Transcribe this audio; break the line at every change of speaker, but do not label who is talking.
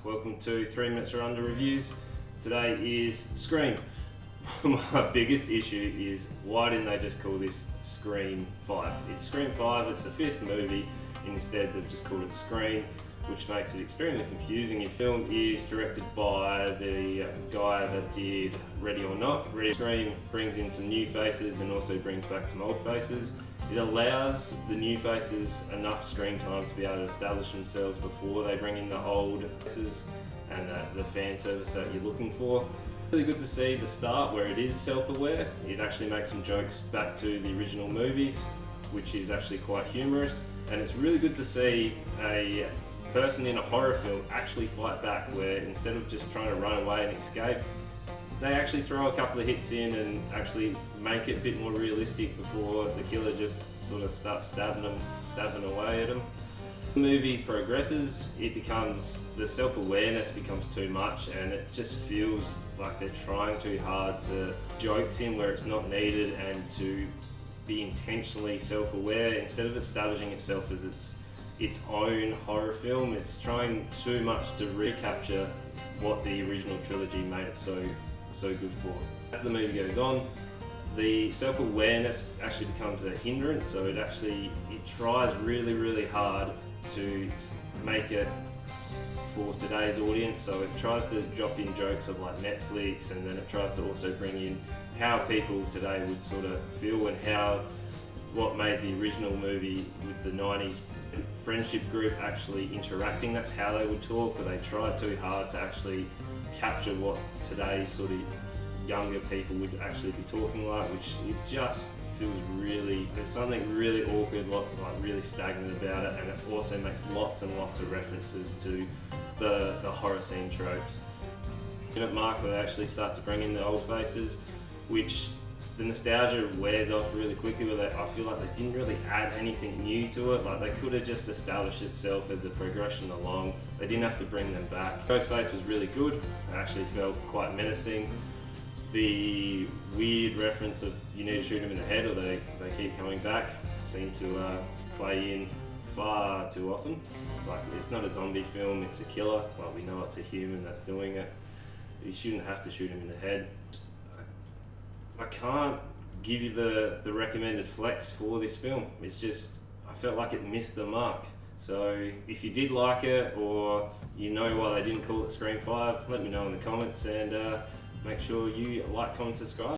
welcome to 3 Minutes or Under Reviews. Today is Scream. My biggest issue is why didn't they just call this Scream 5? It's Scream 5, it's the 5th movie, instead they've just called it Scream, which makes it extremely confusing. The film is directed by the guy that did Ready or Not. Scream brings in some new faces and also brings back some old faces. It allows the new faces enough screen time to be able to establish themselves before they bring in the old faces and the fan service that you're looking for. Really good to see the start where it is self-aware. It actually makes some jokes back to the original movies, which is actually quite humorous. And it's really good to see a person in a horror film actually fight back, where instead of just trying to run away and escape, they actually throw a couple of hits in and actually make it a bit more realistic before the killer just sort of starts stabbing away at them. The movie progresses, the self-awareness becomes too much, and it just feels like they're trying too hard to jokes in where it's not needed and to be intentionally self-aware instead of establishing itself as its own horror film. It's trying too much to recapture what the original trilogy made it so good for. As the movie goes on, the self-awareness actually becomes a hindrance, so it tries really hard to make it for today's audience. So it tries to drop in jokes of like Netflix, and then it tries to also bring in how people today would sort of feel and what made the original movie with the 90s friendship group actually interacting. That's how they would talk, but they tried too hard to actually capture what today's sort of younger people would actually be talking like, which it just feels there's something really awkward, like really stagnant about it, and it also makes lots and lots of references to the horror scene tropes. At Mark, where they actually start to bring in the old faces, which the nostalgia wears off really quickly, but I feel like they didn't really add anything new to it. Like, they could have just established itself as a progression along. They didn't have to bring them back. Ghostface was really good. It actually felt quite menacing. The weird reference of you need to shoot him in the head or they keep coming back seem to play in far too often. Like, it's not a zombie film, it's a killer. Well, we know it's a human that's doing it. You shouldn't have to shoot him in the head. I can't give you the recommended flex for this film. It's just, I felt like it missed the mark. So if you did like it, or you know why they didn't call it Scream 5, let me know in the comments, and make sure you like, comment, subscribe.